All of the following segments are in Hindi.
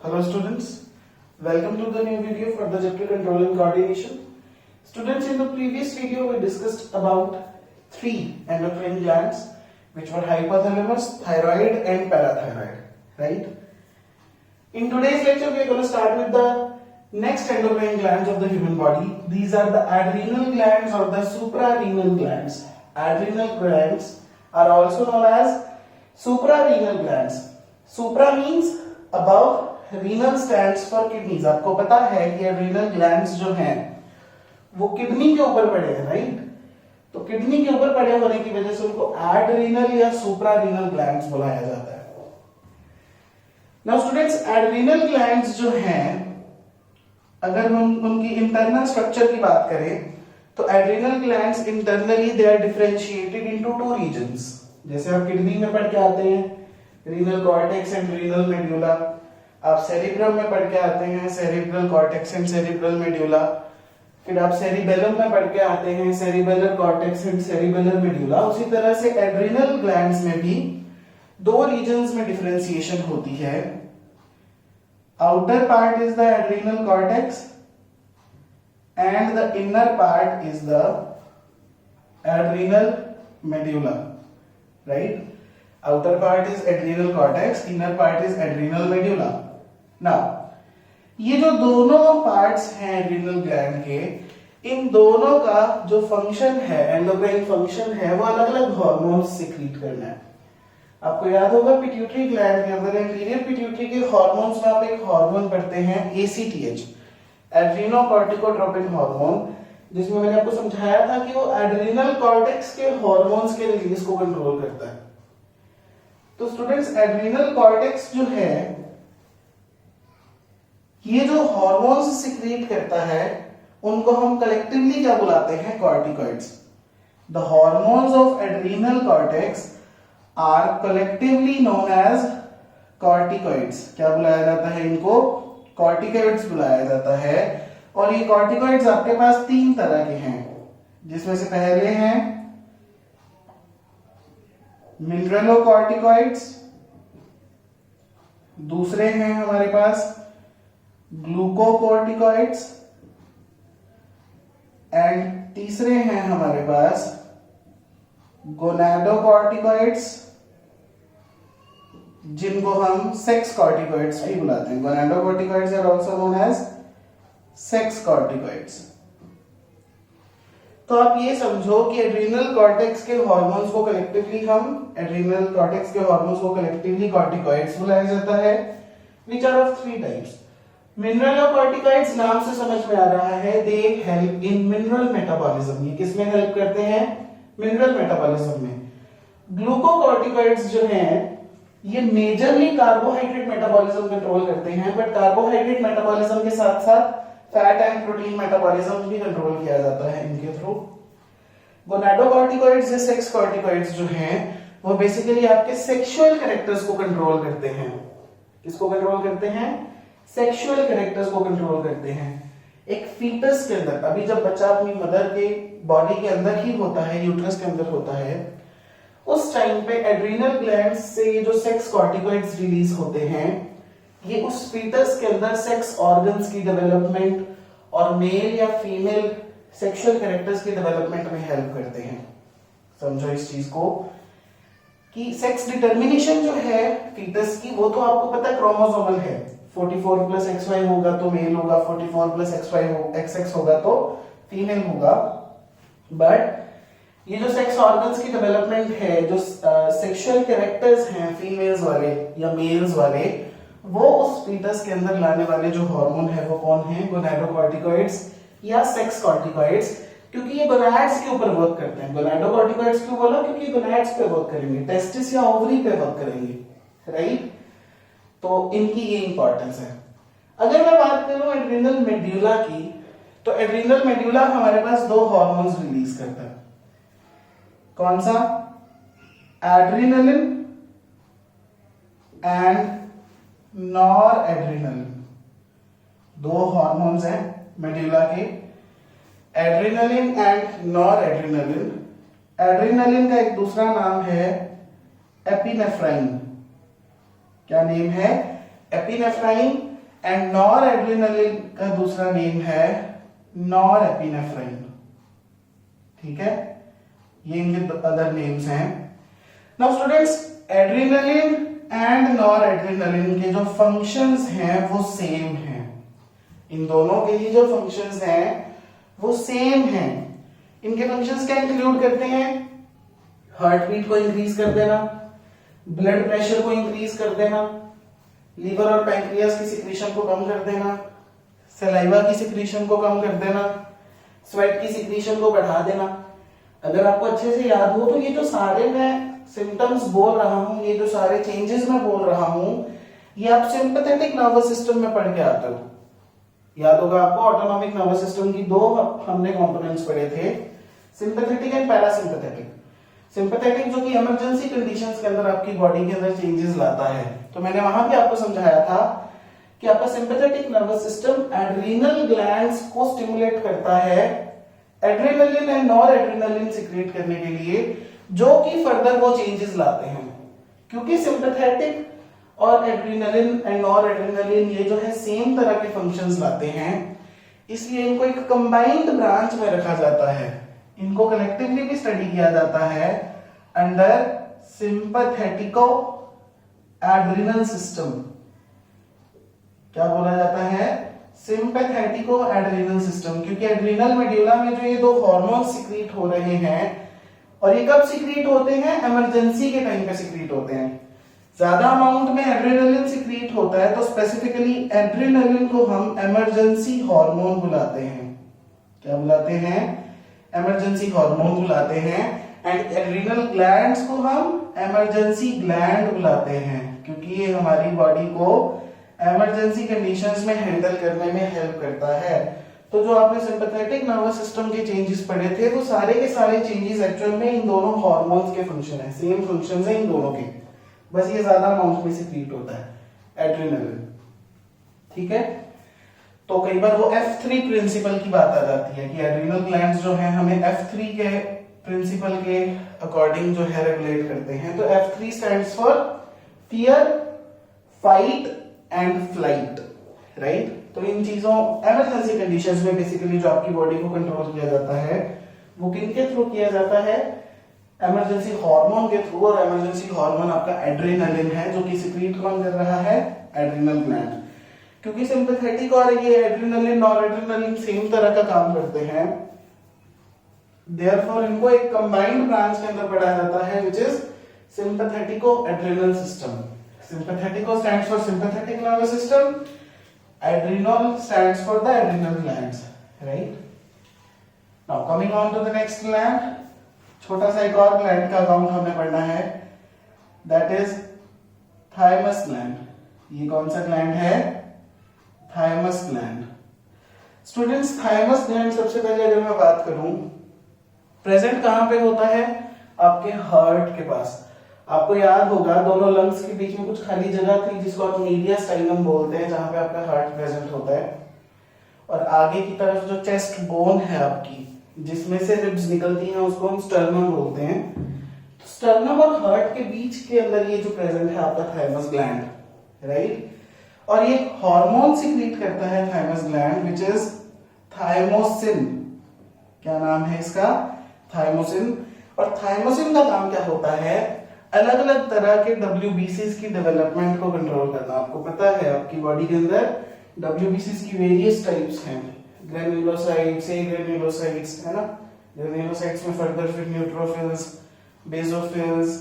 Hello students, welcome to the new video for the chapter Control and Coordination. Students, in the previous video we discussed about three endocrine glands which were hypothalamus, thyroid and parathyroid, right? In today's lecture we are going to start with the next endocrine glands of the human body. These are the adrenal glands or the suprarenal glands. Adrenal glands are also known as suprarenal glands. Supra means above, renal stands for kidneys. आपको पता है कि एड्रीनल ग्लैंड्स जो हैं वो किडनी के ऊपर पड़े हैं, राइट? तो किडनी के ऊपर पड़े होने की वजह से उनको एड्रीनल या सुप्रारीनल ग्लैंड्स बुलाया जाता है. नाउ स्टूडेंट्स, एड्रीनल ग्लैंड्स जो हैं, अगर हम उनकी इंटरनल स्ट्रक्चर की बात करें तो adrenal glands internally they are differentiated into two regions. जैसे आप किडनी में पढ़ के आते हैं renal cortex and renal medulla, आप सेरिब्रम में पढ़ के आते हैं cerebral cortex and cerebral medulla, फिर आप सेरिबेलम में पढ़ के आते हैं cerebellar cortex and cerebellar medulla. उसी तरह से एड्रिनल ग्लैंड्स में भी दो रीजन्स में डिफरेंशिएशन होती है. Outer part is the adrenal cortex and the inner part is the adrenal medulla, right? Outer part is adrenal cortex, inner part is adrenal medulla. Now, ये जो दोनों पार्ट्स हैं एड्रिनल ग्लैंड के, इन दोनों का जो फंक्शन है, एंडोक्राइन फंक्शन है, वो अलग अलग हार्मोन्स सिक्रीट करना है. आपको याद होगा पिट्यूटरी ग्लैंड के अंदर एंटीरियर पिट्यूटरी के हार्मोन्स में आप एक हार्मोन पढ़ते हैं ACTH, एड्रीनोकॉर्टिकोट्रोपिन हार्मोन, जिसमें मैंने आपको समझाया था कि वो एड्रिनल कॉर्टेक्स के हार्मोन्स के रिलीज को कंट्रोल करता है. तो स्टूडेंट्स, एड्रिनल कॉर्टेक्स जो है ये जो हार्मोन्स सिक्रीट करता है उनको हम कलेक्टिवली क्या बुलाते हैं? Corticoids. The hormones of adrenal cortex are collectively known as corticoids. क्या बुलाया जाता है इनको? कॉर्टिकॉइड्स बुलाया जाता है. और ये कॉर्टिकॉइड्स आपके पास तीन तरह के हैं, जिसमें से पहले हैं मिनरलोकॉर्टिकॉइड्स, दूसरे हैं हमारे पास ग्लूकोकॉर्टिकॉइड्स एंड तीसरे हैं हमारे पास गोनाडोकॉर्टिकॉइड्स, जिनको हम सेक्स कॉर्टिकॉइड्स भी बुलाते हैं. Gonadocorticoids are also known as sex corticoids. तो आप ये समझो कि एड्रिनल कॉर्टेक्स के हार्मोन्स को कलेक्टिवली कॉर्टिकॉइड्स बुलाया जाता है, which are of three types. Mineralocorticoids नाम से समझ में आ रहा है, they help in mineral metabolism. ये किसमें हेल्प करते हैं? मिनरल मेटाबॉलिज्म में. ग्लूकोकॉर्टिकॉइड्स जो हैं ये मेजरली कार्बोहाइड्रेट मेटाबॉलिज्म कंट्रोल करते हैं, बट कार्बोहाइड्रेट मेटाबॉलिज्म के साथ साथ फैट एंड प्रोटीन मेटाबॉलिज्म भी कंट्रोल किया जाता है इनके थ्रू. गोनाडोकॉर्टिकॉइड्स या सेक्स कॉर्टिकॉइड्स जो हैं वो बेसिकली आपके सेक्सुअल कैरेक्टर्स को कंट्रोल करते हैं. किसको कंट्रोल करते हैं? सेक्सुअल कैरेक्टर्स को कंट्रोल करते हैं. एक फीटस के अंदर, अभी जब बच्चा अपनी मदर के बॉडी के अंदर ही होता है, यूट्रस के अंदर होता है, उस टाइम पे एड्रिनल ग्लैंड्स से जो सेक्स कॉर्टिकॉइड्स रिलीज होते हैं ये उस फीटस के अंदर सेक्स ऑर्गन्स की डेवलपमेंट और मेल या फीमेल सेक्सुअल कैरेक्टर्स की डेवलपमेंट में हेल्प करते हैं. समझो इस चीज को कि सेक्स डिटर्मिनेशन जो है फीटस की, वो तो आपको पता है क्रोमोसोमल है. 44 प्लस XY होगा तो मेल होगा, 44 प्लस XX होगा तो फीमेल होगा. बट ये जो सेक्स ऑर्गन्स की डेवलपमेंट है, जो सेक्सुअल कैरेक्टर्स हैं फीमेल्स वाले या मेल्स वाले, वो उस फीटस के अंदर लाने वाले जो हार्मोन है वो कौन है? गोनाडोकॉर्टिकॉइड्स या सेक्स कॉर्टिकॉइड्स, क्योंकि ये गोनाड्स के ऊपर वर्क करते हैं. गोनाडोकॉर्टिकॉइड्स क्यों बोला? क्योंकि गोनाड्स पे वर्क करेंगे, टेस्टिस या ओवरी पे वर्क करेंगे, राइट? तो इनकी ये इंपॉर्टेंस है. अगर मैं बात करूं एड्रिनल मेड्यूला की, तो एड्रिनल मेड्यूला हमारे पास दो हार्मोन्स रिलीज करता है. कौन सा? Adrenaline and nor adrenal. दो हार्मोन्स हैं मेड्यूला के, adrenaline and nor adrenaline. Adrenaline का एक दूसरा नाम है एपिनेफ्राइन. क्या नेम है? एपिनेफ्राइन. एंड नॉर एड्रेनालिन का दूसरा नेम है नॉर एपिनेफ्राइन। ठीक है, ये इनके अदर नेम्स हैं। Now students, adrenaline and nor adrenaline के जो फंक्शंस हैं वो सेम हैं। इन दोनों के ही जो फंक्शंस हैं वो सेम हैं। इनके फंक्शंस क्या इंक्लूड करते हैं? हार्ट बीट को इंक्रीज कर देना, ब्लड प्रेशर को इंक्रीज कर देना, लीवर और पैंक्रियास की सिक्रीशन को कम कर देना, सलाइवा की सिक्रीशन को कम कर देना, स्वेट की सिक्रीशन को बढ़ा देना। अगर आपको अच्छे से याद हो तो ये जो सारे मैं सिम्टम्स बोल रहा हूं, ये जो सारे चेंजेस मैं बोल रहा हूं, ये आप सिंपैथेटिक नर्वस सिस्टम में पढ़ के आते हो। याद होगा आपको, ऑटोनॉमिक नर्वस सिस्टम की दो हमने कंपोनेंट्स पढ़े थे, सिंपैथेटिक एंड पैरासिम्पैथेटिक। सिंपैथेटिक जो कि इमरजेंसी कंडीशंस के अंदर आपकी बॉडी के अंदर चेंजेस लाता है। तो मैंने वहां भी आपको समझाया था कि आपका sympathetic nervous system adrenal glands को स्टिमुलेट करता है adrenaline and noradrenaline secrete करने के लिए, जो कि फर्दर वो चेंजेस लाते हैं। क्योंकि सिंपैथेटिक और एड्रेनालिन एंड नॉर एड्रेनालिन ये जो है सेम तरह के फंक्शंस लाते हैं, इसलिए इनको एक कंबाइंड ब्रांच में रखा जाता है। इनको कलेक्टिवली भी स्टडी किया जाता है अंडर सिंपैथेटिको एड्रिनल सिस्टम। क्या बोला जाता है? सिंपैथेटिको एड्रिनल सिस्टम। क्योंकि एड्रिनल मेड्यूला में जो ये दो हार्मोन सिक्रीट हो रहे हैं, और ये कब सिक्रीट होते हैं? इमरजेंसी के टाइम पे सिक्रीट होते हैं। ज्यादा अमाउंट में एड्रेनालिन सिक्रीट होता है तो स्पेसिफिकली एड्रेनालिन को हम इमरजेंसी हार्मोन बुलाते हैं। क्या बुलाते हैं? इमरजेंसी हार्मोन बुलाते हैं। एंड एड्रिनल ग्लैंड्स को हम इमरजेंसी ग्लैंड बुलाते हैं, क्योंकि ये हमारी बॉडी को इमरजेंसी कंडीशंस में हैंडल करने में हेल्प करता है। तो जो आपने सिंपैथेटिक नर्वस सिस्टम के चेंजेस पढ़े थे, वो सारे के सारे चेंजेस एक्चुअल में इन दोनों हार्मोन्स के फंक्शन है, सेम फंक्शंस हैं इन दोनों के, बस ये ज्यादा अमाउंट में सिक्रीट होता है एड्रेनालिन। ठीक है, तो कई बार वो F3 प्रिंसिपल की बात आ जाती है कि एड्रिनल ग्लैंड्स जो हैं हमें F3 के प्रिंसिपल के अकॉर्डिंग जो है रेगुलेट करते हैं। तो F3 stands for fear, fight and flight, right. तो इन चीजों इमरजेंसी कंडीशंस में बेसिकली जो आपकी बॉडी को कंट्रोल किया जाता है वो किनके थ्रू किया जाता है? इमरजेंसी हार्मोन के थ्रू। और इमरजेंसी हार्मोन आपका एड्रेनालिन है, जो कि सिक्रीट कौन कर रहा है? Adrenal gland. क्योंकि सिंपैथेटिक और ये एड्रेनालिन नॉर एड्रेनालिन सेम तरह का काम करते हैं, देयरफॉर इनको एक कंबाइंड ब्रांच के अंदर पढ़ाया जाता है, which is sympathetico adrenal system. Sympathetico stands for sympathetic nervous system, adrenal stands for the adrenal glands, right. Now coming on to the next gland, छोटा सा एक और ग्लैंड का अकाउंट हमें पढ़ना है, दैट इज थाइमस ग्लैंड। ये कौन सा ग्लैंड है? Thymus gland. Students, thymus gland सबसे पहले अगर मैं बात करूं, प्रेजेंट कहां पे होता है? आपके हार्ट के पास। आपको याद होगा दोनों लंग्स के बीच में कुछ खाली जगह थी जिसको आप मीडियास्टाइनम बोलते हैं, जहां पे आपका हार्ट प्रेजेंट होता है। और आगे की तरफ जो चेस्ट बोन है आपकी, जिसमें से रिब्स निकलती हैं, उसको हम स्टर्नम बोलते हैं। तो स्टर्नम और हार्ट के बीच के अंदर ये जो प्रेजेंट है आपका थाइमस ग्लैंड, राइट। और ये हार्मोन सिक्रीट करता है thymus gland, which is thymosin. क्या नाम है इसका? थाइमोसिन। और थाइमोसिन का काम क्या होता है? अलग अलग तरह के WBCs की डेवलपमेंट को कंट्रोल करना। आपको पता है आपकी बॉडी के अंदर WBCs की वेरियस टाइप्स हैं, ग्रेन्युलोसाइट्स, ए ग्रेन्युलोसाइट्स, है ना। ग्रेन्युलोसाइट्स में फर्दर फिर neutrophils, basophils,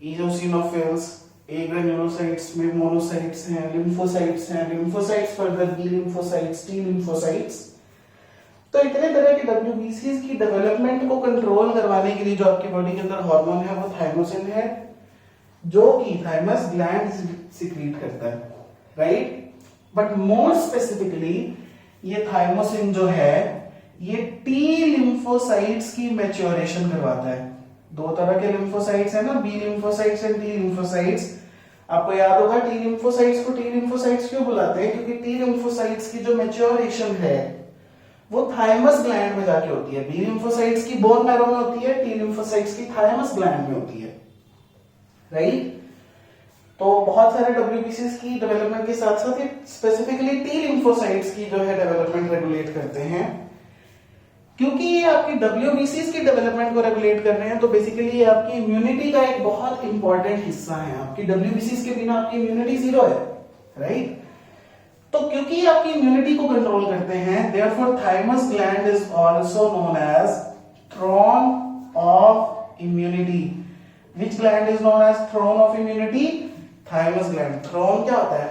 eosinophils, agranulocytes में मोनोसाइट्स हैं, लिम्फोसाइट्स हैं, lymphocytes further B lymphocytes, T lymphocytes. तो इतने तरह के WBCs की डेवलपमेंट को कंट्रोल करवाने के लिए जो आपकी बॉडी के अंदर हार्मोन है वो थाइमोसिन है, जो कि थाइमस ग्लैंड सिक्रीट करता है, राइट। बट मोर स्पेसिफिकली ये थाइमोसिन जो है ये टी लिम्फोसाइट्स की मैच्योरेशन करवाता है। दो तरह के लिम्फोसाइट्स है ना, B lymphocytes and T lymphocytes. आपको याद होगा टी लिम्फोसाइट्स को टी लिम्फोसाइट्स क्यों बुलाते हैं? क्योंकि टी लिम्फोसाइट्स की जो मैच्योरेशन है वो थाइमस ग्लैंड में जाके होती है। बी लिम्फोसाइट्स की बोन मैरो में होती है, टी लिम्फोसाइट्स की थाइमस ग्लैंड में होती है, राइट। तो बहुत सारे WBCs की डेवलपमेंट के साथ साथ ये स्पेसिफिकली टी लिम्फोसाइट्स की जो है डेवलपमेंट रेगुलेट करते हैं। क्योंकि ये आपकी WBCs की डेवलपमेंट को रेगुलेट कर रहे हैं तो बेसिकली ये आपकी इम्यूनिटी का एक बहुत इंपॉर्टेंट हिस्सा है। आपकी WBCs के बिना आपकी इम्यूनिटी जीरो है, राइट? तो क्योंकि ये आपकी इम्यूनिटी को कंट्रोल करते हैं, therefore thymus gland is also known as throne of immunity. Which gland is known as throne of immunity? Thymus gland. Throne क्या होता है?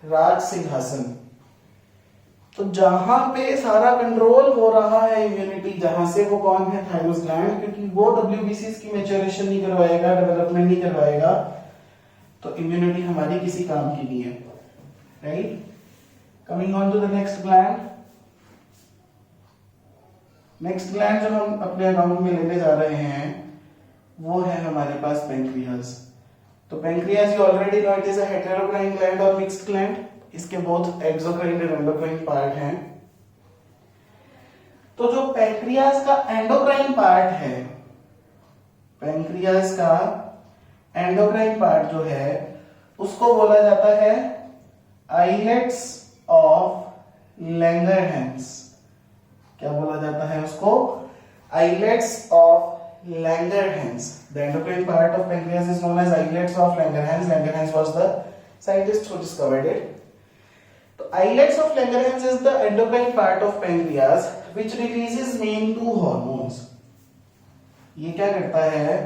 राज सिंहासन। तो जहां पे सारा कंट्रोल हो रहा है इम्यूनिटी, जहां से वो कौन है? Thymus gland. क्योंकि वो WBCs की मैच्योरेशन नहीं करवाएगा, डेवलपमेंट नहीं करवाएगा, तो इम्यूनिटी हमारी किसी काम की नहीं है, right? Coming on to the next gland. Next gland जो हम अपने अकाउंट में लेने जा रहे हैं वो है हमारे पास पेंक्रियाज। तो pancreas you already know it is a heterocrine gland और मिक्स्ड ग्लैंड। इसके both exocrine and endocrine part हैं। तो जो पेंक्रियाज का एंडोक्राइन पार्ट है, पेंक्रियाज का एंडोक्राइन पार्ट जो है उसको बोला जाता है आइलेट्स ऑफ लैंगरहैंस। क्या बोला जाता है उसको? Islets of Langerhans. The endocrine part of pancreas is known as islets of Langerhans. Langerhans was the scientist who discovered it. So, islets of Langerhans is the endocrine part of pancreas which releases main two hormones. ये क्या करता है?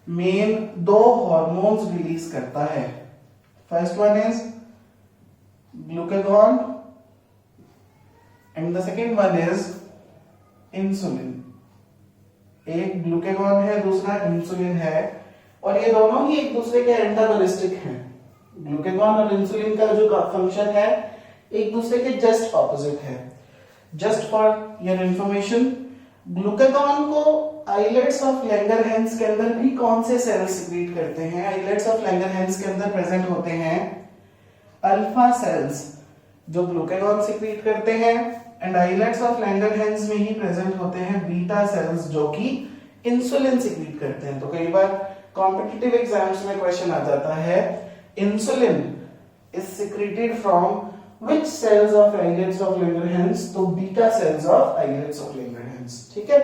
मेन दो हॉर्मोन्स रिलीज करता है। First one is glucagon and the second one is insulin. एक ग्लूकागॉन है, दूसरा इंसुलिन है, और ये दोनों ही एक दूसरे के एंटागोनिस्टिक हैं। ग्लूकागॉन और इंसुलिन का जो फंक्शन है एक दूसरे के जस्ट ऑपोजिट है। Just for your information, glucagon को आइलेट्स ऑफ लैंगरहैंस के अंदर भी कौन से सेल्स सिक्रीट करते हैं? आइलेट्स ऑफ लैंगरहैंस के अंदर प्रेजेंट होते हैं अल्फा सेल्स जो ग्लूकागॉन सिक्रीट करते हैं, एंड आइलेट्स ऑफ लैंगरहैंस में ही प्रेजेंट होते हैं बीटा सेल्स जो कि इंसुलिन सिक्रीट करते हैं। तो कई बार कॉम्पिटिटिव एग्जाम्स में क्वेश्चन आ जाता है insulin is secreted from which cells of islets of Langerhans? तो beta cells of islets of Langerhans, ठीक है?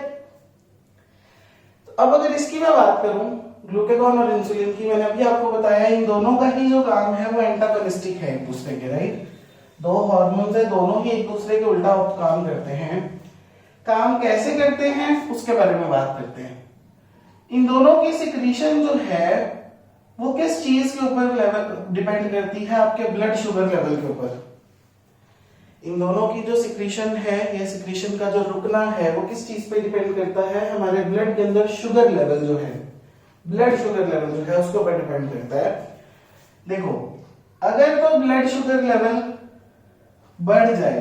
तो अब अगर इसकी मैं बात करूं ग्लूकागॉन और इंसुलिन की, मैंने अभी आपको बताया इन दोनों का ही जो काम है वो एंटागोनिस्टिक है एक दूसरे के, राइट? दो हार्मोन्स है, दोनों ही एक दूसरे के उल्टा काम करते हैं। काम कैसे करते हैं उसके बारे में बात करते हैं। इन दोनों की सिक्रीशन जो है वो किस चीज के ऊपर लेवल डिपेंड करती है? आपके ब्लड शुगर लेवल के ऊपर। इन दोनों की जो सिक्रीशन है या सिक्रीशन का जो रुकना है वो किस चीज पे डिपेंड करता है? हमारे ब्लड के अंदर शुगर लेवल जो है, ब्लड शुगर लेवल जो है उसके ऊपर डिपेंड करता है। देखो, अगर तो ब्लड शुगर लेवल बढ़ जाए,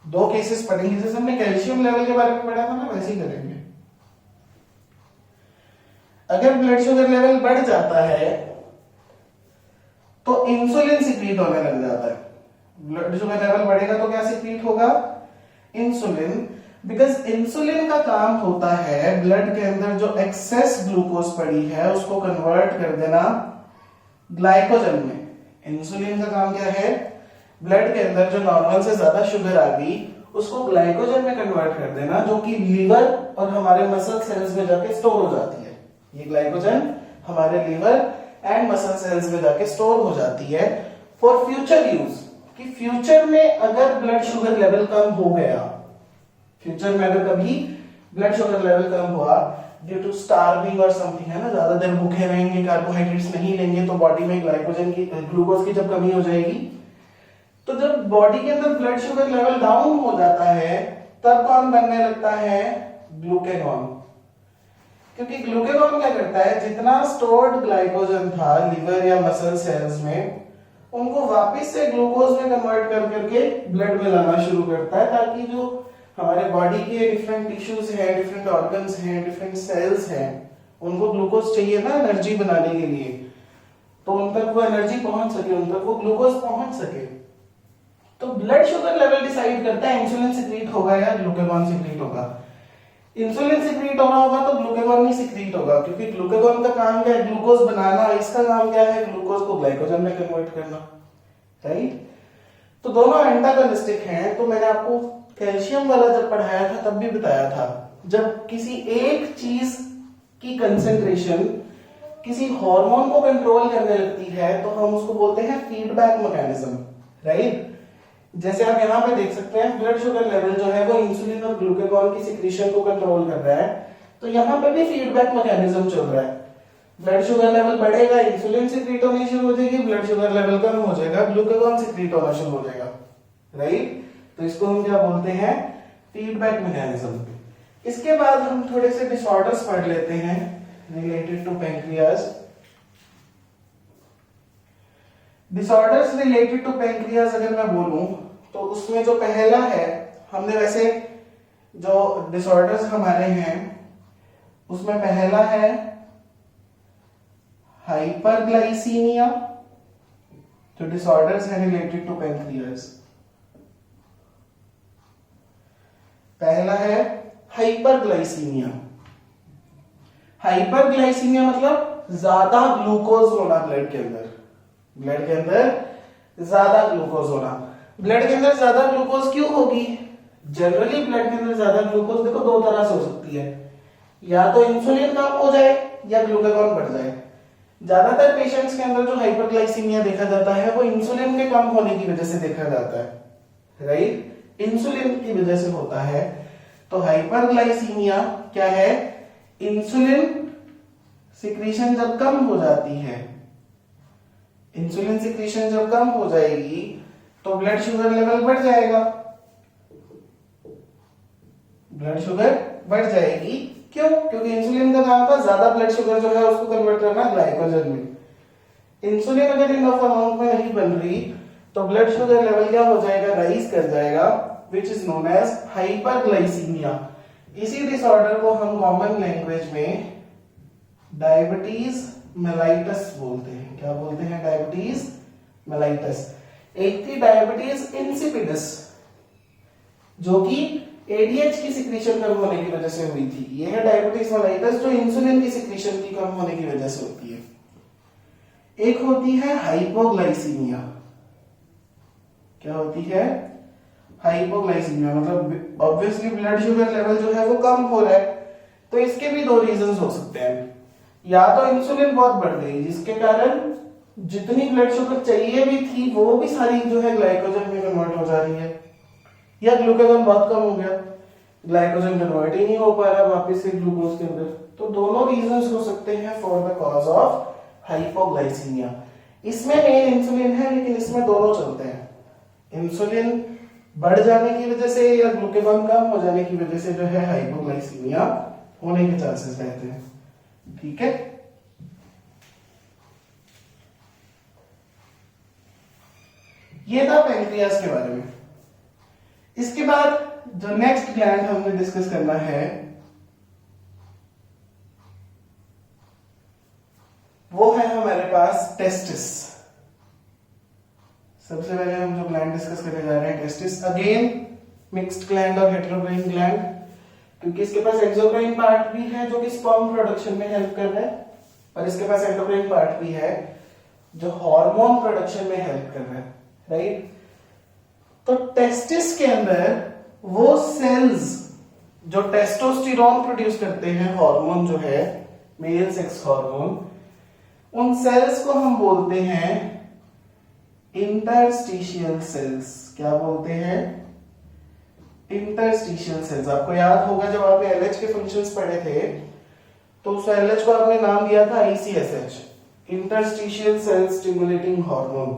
दो केसेस पढ़ेंगे, जैसे हमने कैल्शियम लेवल के बारे में पढ़ा था ना, वैसे ही करेंगे। अगर ब्लड शुगर लेवल बढ़ जाता है तो इंसुलिन सिक्रीट होने लग जाता है। ब्लड शुगर लेवल बढ़ेगा तो क्या सिक्रीट होगा? इंसुलिन। बिकॉज इंसुलिन का काम होता है ब्लड के अंदर जो एक्सेस ग्लूकोज पड़ी है उसको कन्वर्ट कर देना ग्लाइकोजन में। इंसुलिन का काम क्या है? ब्लड के अंदर जो नॉर्मल से ज्यादा शुगर आ गई उसको ग्लाइकोजन में कन्वर्ट कर देना, जो कि लीवर और हमारे मसल सेल्स में जाके स्टोर हो जाती है। ये ग्लाइकोजन हमारे लीवर एंड मसल सेल्स में जाके स्टोर हो जाती है फॉर फ्यूचर यूज। कि फ्यूचर में अगर ब्लड शुगर लेवल कम हो गया, फ्यूचर में अगर कभी ब्लड शुगर लेवल कम हुआ ड्यू टू स्टार्विंग और समथिंग, है ना, ज्यादा देर भूखे रहेंगे, कार्बोहाइड्रेट्स नहीं लेंगे, तो बॉडी में ग्लाइकोजन की, ग्लूकोज की जब कमी हो जाएगी, तो जब बॉडी के अंदर ब्लड शुगर लेवल डाउन हो जाता है तब कौन बनने लगता है? ग्लूकागॉन। क्योंकि ग्लूकागॉन क्या करता है, जितना स्टोर्ड ग्लाइकोजन था लीवर या मसल सेल्स में उनको वापस से ग्लूकोज में कन्वर्ट कर करके ब्लड में लाना शुरू करता है, ताकि जो हमारे बॉडी के डिफरेंट टिश्यूज हैं, डिफरेंट ऑर्गन्स हैं, डिफरेंट सेल्स हैं, उनको ग्लूकोज चाहिए ना एनर्जी बनाने के लिए, तो उन तक वो एनर्जी पहुंच सके, उन तक वो ग्लूकोज पहुंच सके। तो ब्लड शुगर लेवल डिसाइड करता है इंसुलिन सिक्रीट होगा या ग्लूकागॉन सिक्रीट होगा। इंसुलिन सिक्रीट हो रहा होगा तो ग्लूकागॉन नहीं सिक्रीट होगा, क्योंकि ग्लूकागॉन का काम क्या है, ग्लूकोज बनाना, इसका काम क्या है, ग्लूकोज को ग्लाइकोजन में कन्वर्ट करना, राइट। तो दोनों एंटागोनिस्टिक हैं। तो मैंने आपको कैल्शियम वाला जब पढ़ाया था तब भी बताया था, जब किसी एक चीज की कंसेंट्रेशन किसी हार्मोन को कंट्रोल करने लगती है तो हम उसको बोलते हैं फीडबैक मैकेनिज्म, राइट। जैसे आप यहाँ पे देख सकते हैं ब्लड शुगर लेवल जो है वो इंसुलिन और ग्लूकागॉन की सिक्रीशन को कंट्रोल कर रहा है, तो यहाँ पे भी फीडबैक मैकेनिज्म चल रहा है। ब्लड शुगर लेवल बढ़ेगा, इंसुलिन सिक्रीट होनी शुरू हो जाएगी, ब्लड शुगर लेवल कम हो जाएगा, ग्लूकागॉन सिक्रीट होना शुरू हो जाएगा, राइट। तो इसको हम क्या बोलते हैं, फीडबैक मैकेनिज्म। इसके बाद हम थोड़े से डिसऑर्डर्स पढ़ लेते हैं related to pancreas. Disorders related to pancreas अगर मैं बोलूं तो उसमें जो पहला है, हमने वैसे जो डिसऑर्डर्स हमारे हैं उसमें पहला है हाइपरग्लाइसीमिया, जो डिसऑर्डर्स है रिलेटेड टू पैंक्रियाज। पहला है हाइपरग्लाइसीमिया। हाइपरग्लाइसीमिया मतलब ज्यादा ग्लूकोज होना ब्लड के अंदर, ब्लड के अंदर ज्यादा ग्लूकोज होना। ब्लड के अंदर ज्यादा ग्लूकोज क्यों होगी? जनरली ब्लड के अंदर ज्यादा ग्लूकोज देखो दो तरह से हो सकती है, या तो इंसुलिन कम हो जाए या ग्लूकागॉन बढ़ जाए। ज्यादातर पेशेंट्स के अंदर जो हाइपरग्लाइसीमिया देखा जाता है वो इंसुलिन के कम होने की वजह से देखा जाता है, राइट, इंसुलिन की वजह से होता है। तो हाइपरग्लाइसीमिया क्या है, इंसुलिन सिक्रीशन जब कम हो जाती है, इंसुलिन सिक्रीशन जब कम हो जाएगी तो ब्लड शुगर लेवल बढ़ जाएगा, ब्लड शुगर बढ़ जाएगी। क्यों? क्योंकि इंसुलिन का काम था ज्यादा ब्लड शुगर जो है उसको कन्वर्ट करना ग्लाइकोजन में। इंसुलिन अगर इनफ अमाउंट में नहीं बन रही तो ब्लड शुगर लेवल क्या हो जाएगा, राइज कर जाएगा, which is known as hyperglycaemia. इसी डिसऑर्डर को हम कॉमन लैंग्वेज में डायबिटीज मेलाइटस बोलते हैं। क्या बोलते हैं? Diabetes mellitus. एक थी डायबिटीज इंसिपिडस जो कि एडीएच की सिक्रीशन कम होने की वजह से हुई थी। यह है डायबिटीज मेलाइटस जो इंसुलिन की सिक्रीशन की कम होने की वजह से होती है। एक होती है हाइपोग्लाइसीमिया। क्या होती है? हाइपोग्लाइसीमिया मतलब ऑब्वियसली ब्लड शुगर लेवल जो है वो कम हो रहा है। तो इसके भी दो रीजंस हो सकते हैं, या तो इंसुलिन बहुत बढ़ गई जिसके कारण जितनी ब्लड शुगर चाहिए भी थी वो भी सारी जो है ग्लाइकोजन में कन्वर्ट हो जा रही है, या ग्लूकागॉन बहुत कम हो गया, ग्लाइकोजन कन्वर्ट ही नहीं हो पा रहा वापस से ग्लूकोज के अंदर। तो दोनों रीजंस हो सकते हैं for the cause of hypoglycaemia. इसमें मेन इंसुलिन है लेकिन इसमें दोनों चलते हैं, इंसुलिन बढ़ जाने की वजह से या ग्लूकागॉन कम हो जाने की वजह से जो है हाइपोग्लाइसीमिया होने के चांसेस रहते हैं। ठीक है, ये था पैंक्रियास के बारे में। इसके बाद जो नेक्स्ट ग्लैंड हमने डिस्कस करना है वो है हमारे पास टेस्टिस। सबसे पहले हम जो ग्लैंड डिस्कस करने जा रहे हैं टेस्टिस। अगेन मिक्स्ड ग्लैंड और हेटेरोक्राइन ग्लैंड, क्योंकि इसके पास एक्सोक्राइन पार्ट भी है जो कि स्पर्म प्रोडक्शन में हेल्प कर रहा है, और इसके पास एंडोक्राइन पार्ट भी है जो हार्मोन प्रोडक्शन में हेल्प कर रहा है, राइट। तो टेस्टिस के अंदर वो सेल्स जो टेस्टोस्टेरोन प्रोड्यूस करते हैं, हार्मोन जो है मेल सेक्स हार्मोन, उन सेल्स को हम बोलते हैं इंटरस्टिशियल सेल्स। क्या बोलते हैं? Interstitial cells. आपको याद होगा जब आपने एलएच के फंक्शंस पढ़े थे तो उस एलएच को आपने नाम दिया था आईसीएसएच, इंटरस्टिशियल सेल स्टिमुलेटिंग हार्मोन,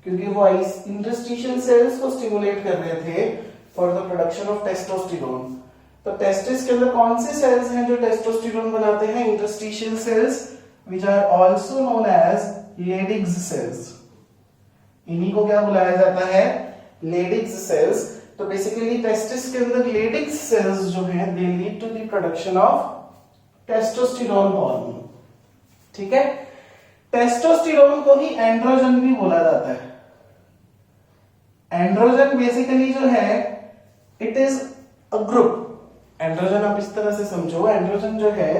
क्योंकि वो इंटरस्टिशियल सेल्स को स्टिमुलेट कर रहे थे for the production of testosterone. तो टेस्टिस के अंदर कौन से सेल्स हैं जो टेस्टोस्टेरोन बनाते हैं? Interstitial cells which are also known as Leydig's cells। इन्हीं को क्या बुलाया जाता है? Leydig's cells। तो बेसिकली टेस्टिस के अंदर Leydig's cells जो हैं they lead to the production of testosterone hormone। ठीक है, टेस्टोस्टेरोन को ही एंड्रोजन भी बोला जाता है। एंड्रोजन बेसिकली जो है it is a group androgen आप इस तरह से समझो, एंड्रोजन जो है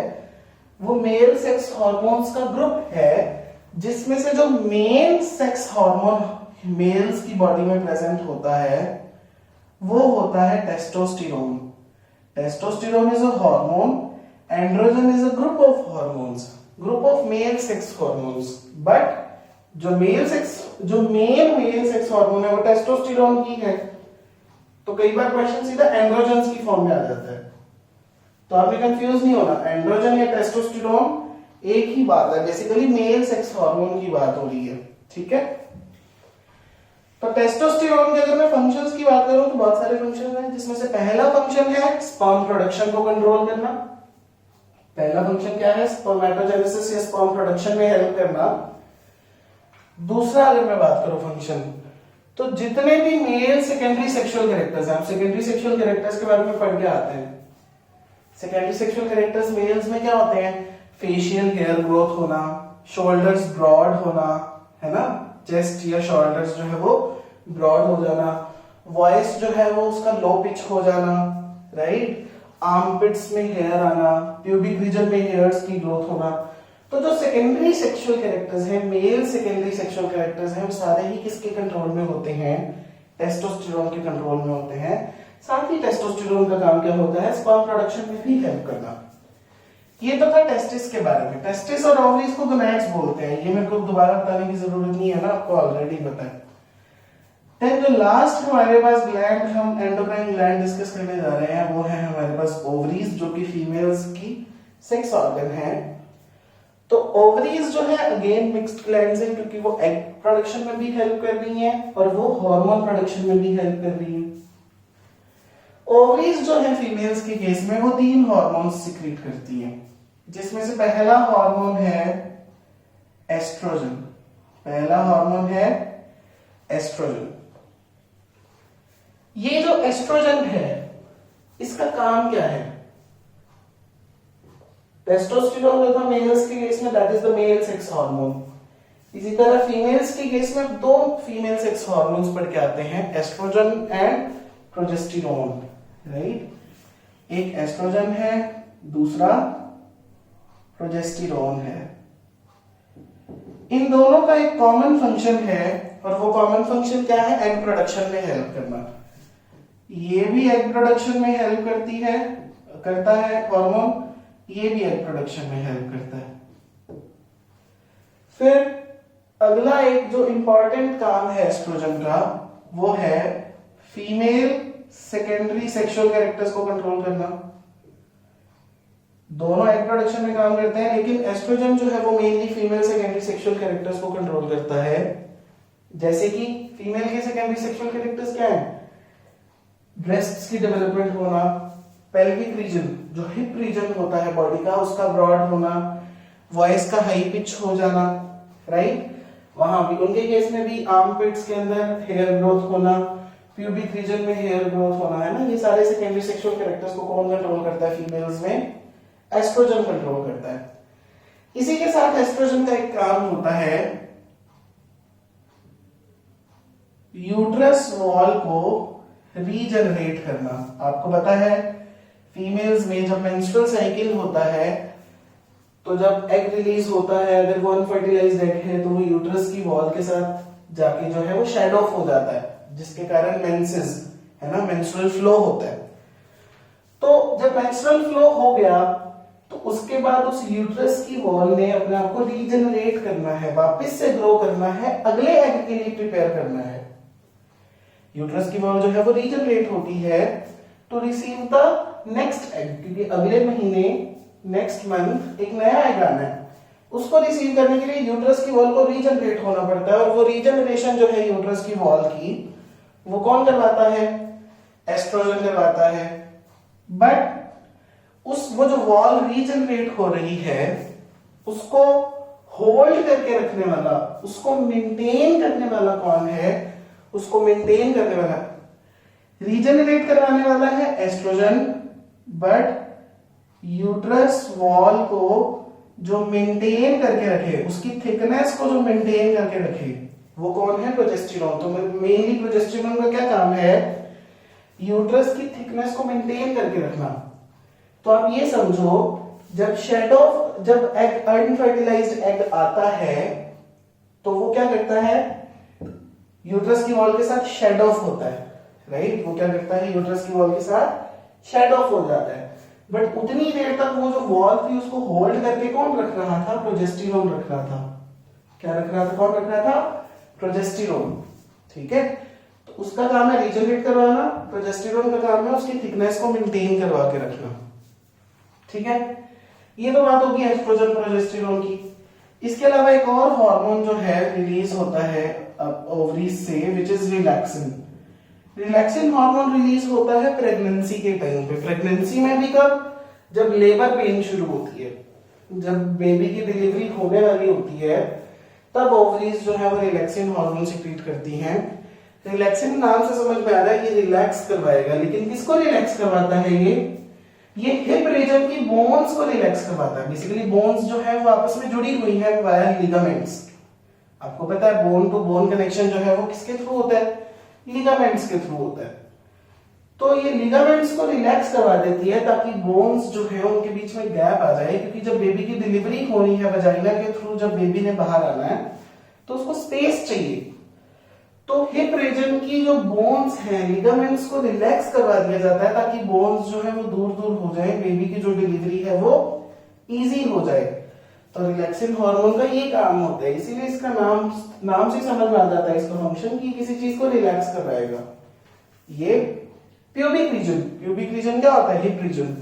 वो मेल सेक्स हार्मोन्स का ग्रुप है जिसमें से जो मेन सेक्स हार्मोन मेल्स की बॉडी में प्रेजेंट होता है वो होता है testosterone. Testosterone is a hormone, androgen is a group of hormones, group of male sex hormones. But जो मेन मेल सेक्स हार्मोन है वो टेस्टोस्टेरोन ही है। तो कई बार क्वेश्चन सीधा एंड्रोजन की फॉर्म में आ जाता है, तो आपने कंफ्यूज नहीं होना, एंड्रोजन या टेस्टोस्टेरोन एक ही बात है, बेसिकली मेल सेक्स हार्मोन की बात हो रही है, ठीक है। तो टेस्टोस्टेरोन के अगर मैं फंक्शंस की बात करूं तो बहुत सारे फंक्शन हैं, जिसमें से पहला फंक्शन है स्पर्म प्रोडक्शन को कंट्रोल करना। पहला फंक्शन क्या है? स्पर्मेटोजेनेसिस या स्पर्म प्रोडक्शन में हेल्प करना। दूसरा अगर मैं बात करूं फंक्शन, तो जितने भी मेल सेकेंडरी सेक्सुअल कैरेक्टर्स हैं, आप सेकेंडरी सेक्सुअल कैरेक्टर्स के बारे में पढ़ के आते हैं। सेकेंडरी सेक्सुअल कैरेक्टर्स मेल्स में क्या होते हैं? फेशियल हेयर ग्रोथ होना, शोल्डर्स ब्रॉड होना, है ना, चेस्ट या शोल्डर्स जो है वो ब्रॉड हो जाना, वॉइस जो है वो उसका लो पिच हो जाना, राइट, आर्मपिट्स में हेयर आना, प्यूबिक रीजन में हेयर्स की ग्रोथ होना। तो जो सेकेंडरी सेक्सुअल कैरेक्टर्स हैं, मेल सेकेंडरी सेक्सुअल कैरेक्टर्स हैं, वो सारे ही किसके कंट्रोल में होते हैं? टेस्टोस्टेरोन के कंट्रोल में होते हैं। साथ ही टेस्टोस्टेरोन का काम क्या होता है? स्पर्म प्रोडक्शन में भी हेल्प करना। ये तो था टेस्टिस के बारे में। टेस्टिस और ओवरीज को गोनैड्स बोलते हैं, ये मेरे को दोबारा बताने की जरूरत नहीं है ना, आपको ऑलरेडी पता है। देन जो लास्ट हमारे पास ग्लैंड, हम एंडोक्राइन ग्लैंड डिस्कस करने जा रहे हैं, वो है हमारे पास ओवरीज, जो कि फीमेल्स की सेक्स ऑर्गन है। तो ओवरीज जो है अगेन मिक्स्ड ग्लैंड्स हैं, क्योंकि वो एग प्रोडक्शन में भी हेल्प कर रही हैं और वो हार्मोन प्रोडक्शन में भी हेल्प कर रही हैं। ओवरीज जो है फीमेल्स के केस में वो 3 हार्मोन्स सिक्रीट करती हैं, जिसमें से पहला हार्मोन है एस्ट्रोजन। पहला हार्मोन है एस्ट्रोजन। ये जो एस्ट्रोजन है इसका काम क्या है? टेस्टोस्टेरोन जो था मेल्स के केस में, that is the male sex hormone. इसी तरह फीमेल्स के केस में 2 फीमेल सेक्स हार्मोन्स पढ़ के आते हैं, एस्ट्रोजन एंड प्रोजेस्टेरोन, राइट। एक एस्ट्रोजन है, दूसरा प्रोजेस्टेरोन है। इन दोनों का एक कॉमन फंक्शन है, और वो कॉमन फंक्शन क्या है? एग प्रोडक्शन में हेल्प करना। ये भी एग प्रोडक्शन में हेल्प करता है हार्मोन, ये भी एग प्रोडक्शन में हेल्प करता है। फिर अगला एक जो इंपॉर्टेंट काम है एस्ट्रोजन का, वो है फीमेल सेकेंडरी सेक्सुअल कैरेक्टर्स को कंट्रोल करना। दोनों एग प्रोडक्शन में काम करते हैं, लेकिन एस्ट्रोजन जो है वो mainly female secondary sexual characters को कंट्रोल करता है। जैसे कि फीमेल के सेकेंडरी सेक्सुअल कैरेक्टर्स क्या है? ब्रेस्ट्स की डेवलपमेंट होना, पेल्विक रीजन जो हिप रीजन होता है बॉडी का उसका ब्रॉड होना, वॉइस का हाई पिच हो जाना, राइट। वहां भी उनके केस में भी आर्मपिट्स के अंदर हेयर ग्रोथ होना, प्यूबिक रीजन में हेयर ग्रोथ होना, है ना। ये सारे सेकेंडरी सेक्सुअल कैरेक्टर्स को कौन कंट्रोल करता है फीमेल्स में? एस्ट्रोजन कंट्रोल करता है। इसी के साथ एस्ट्रोजन का एक काम होता है यूट्रस वॉल को रीजनरेट करना। आपको पता है फीमेल्स में जब मेंस्ट्रुअल साइकिल होता है तो जब एग रिलीज होता है, अगर वो अनफर्टिलाइज्ड एग है तो वो यूट्रस की वॉल के साथ जाके जो है वो शेड ऑफ हो जाता है, जिसके कारण मेंसेस, है ना, मेंस्ट्रुअल फ्लो होता है। तो जब मेंस्ट्रुअल फ्लो हो गया तो उसके बाद उस यूट्रस की वॉल ने अपने आप को रीजनरेट करना है, वापस से ग्रो करना है, अगले एग के लिए प्रिपेयर करना है। यूट्रस की वॉल जो है वो रीजनरेट होती है to receive the next egg, क्योंकि अगले महीने नेक्स्ट मंथ एक नया एग आना है। उसको रिसीव करने के लिए यूट्रस की वॉल को रीजनरेट होना पड़ता है, और वो रीजनरेशन जो है यूट्रस की वॉल की वो कौन करवाता है? एस्ट्रोजन करवाता है। बट वो जो वॉल रीजनरेट हो रही है उसको होल्ड करके रखने वाला, उसको मेंटेन करने वाला कौन है? उसको मेंटेन करने वाला, रीजनरेट करवाने वाला है एस्ट्रोजन। बट यूट्रस वॉल को जो मेंटेन करके रखे, उसकी थिकनेस को जो मेंटेन करके रखे, वो कौन है? प्रोजेस्टेरोन। तो मेनली प्रोजेस्टेरोन का क्या काम है? यूट्रस की थिकनेस को मेंटेन करके रखना। तो आप ये समझो, जब एग अनफर्टिलाइज्ड एग आता है तो वो क्या करता है, यूट्रस की वॉल के साथ शेड ऑफ होता है, राइट। वो क्या करता है, यूट्रस की वॉल के साथ शेड ऑफ हो जाता है। बट उतनी देर तक वो जो वॉल थी उसको होल्ड करके कौन रख रहा था, प्रोजेस्टेरोन रख रहा था। क्या रख रहा था, कौन रख रहा था, प्रोजेस्टेरोन। ठीक है, तो उसका काम है रिजनरेट करवाना, प्रोजेस्टेरोन का काम है उसकी थिकनेस को मेंटेन करवा के रखना। ठीक है, ये तो बात होगी एस्ट्रोजन प्रोजेस्टेरोन की। इसके अलावा एक और हार्मोन जो है रिलीज होता है ओवरीज से, which is relaxin. Relaxin hormone release होता है प्रेगनेंसी के टाइम पे। प्रेगनेंसी में भी कब, जब लेबर पेन शुरू होती है, जब बेबी की डिलीवरी होने वाली होती है, तब ओवरीज जो है वो रिलैक्सिन हार्मोन सिक्रीट करती हैं। रिलैक्सिन नाम से समझ में आ रहा है ये रिलैक्स करवाएगा, लेकिन किसको रिलैक्स करवाता है, ये हिप रीजन की बोन्स को रिलैक्स करवाता है। बेसिकली बोन्स जो है वो आपस में जुड़ी हुई है वाया लिगामेंट्स। आपको पता है बोन टू बोन कनेक्शन जो है वो किसके थ्रू होता है, लिगामेंट्स के थ्रू होता है। तो ये लिगामेंट्स को रिलैक्स करवा देती है ताकि बोन्स जो है उनके बीच में गैप आ जाए, क्योंकि जब बेबी की डिलीवरी होनी है वजाइना के थ्रू, जब बेबी ने बाहर आना है तो उसको स्पेस चाहिए। तो हिप रीजन की जो बोन्स हैं, लिगामेंट्स को रिलैक्स करवा दिया जाता है ताकि बोन्स जो है वो दूर दूर हो जाए, बेबी की जो डिलीवरी है वो इजी हो जाए। तो रिलैक्सिन हार्मोन का ये काम होता है, इसीलिए इसका नाम से समझ में आ जाता है इसका फंक्शन कि किसी चीज को रिलैक्स करवाएगा। ये प्यूबिक रीजन क्या होता है, हिप रीजन,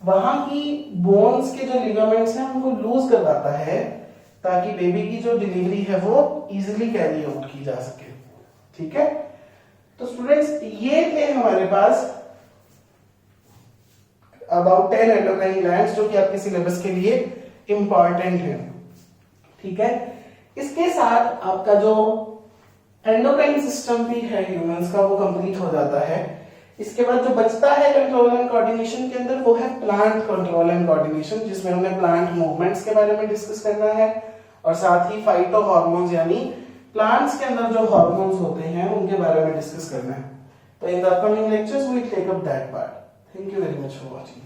वहां की बोन्स के जो लिगामेंट्स हैं उनको लूज करवाता है ताकि बेबी की जो डिलीवरी है वो इजीली कैरी आउट की जा सके। ठीक है, तो स्टूडेंट्स ये थे हमारे पास अबाउट 10 एंडोक्राइन ग्लैंड्स जो कि आपके सिलेबस के लिए इंपॉर्टेंट है। ठीक है, इसके साथ आपका जो एंडोक्राइन सिस्टम भी है ह्यूमंस का वो कंप्लीट हो जाता है। इसके बाद जो बचता है कंट्रोल एंड कोऑर्डिनेशन के अंदर वो है प्लांट कंट्रोल एंड कोऑर्डिनेशन, जिसमें हमें प्लांट मूवमेंट्स के बारे में डिस्कस करना है और साथ ही फाइटो हार्मोन्स यानी प्लांट्स के अंदर जो हार्मोन्स होते हैं उनके बारे में डिस्कस करना है। तो in the upcoming lectures we will take up that part. Thank you very much for watching.